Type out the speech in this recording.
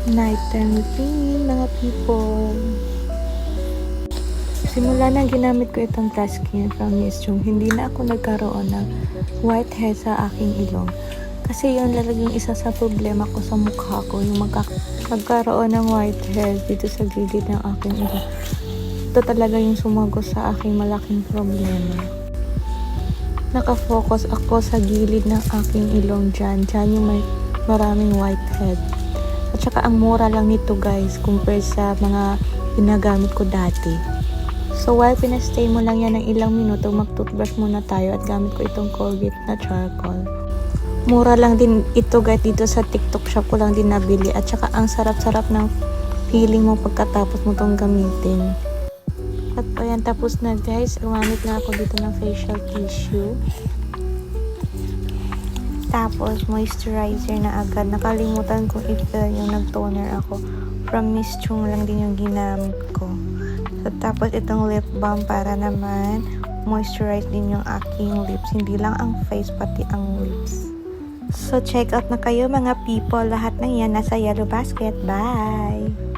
Nighttime routine, mga people. Simula na ginamit ko itong Plaskin from Miss Chung, hindi na ako nagkaroon ng whitehead sa aking ilong. Kasi yun talagang isa sa problema ko sa mukha ko, yung magkaroon ng whitehead dito sa gilid ng aking ilong. Ito talaga yung sumagot sa aking malaking problema. Nakafocus ako sa gilid ng aking ilong dyan yung may maraming whitehead. At saka ang mura lang nito guys, compare sa mga ginagamit ko dati. So while pinastay mo lang yan ng ilang minuto, mag-toothbrush muna tayo at gamit ko itong Colgate na charcoal. Mura lang din ito guys, dito sa TikTok shop ko lang din nabili. At saka ang sarap-sarap ng feeling mo pagkatapos mo itong gamitin. At ayan, tapos na guys, gumamit na ako dito ng facial tissue. Tapos, moisturizer na agad. Nakalimutan kong i-fill yung nag-toner ako. From Miss Chung lang din yung ginamit ko. So, tapos itong lip balm para naman moisturize din yung aking lips. Hindi lang ang face, pati ang lips. So, check out na kayo mga people. Lahat ng yan nasa yellow basket. Bye!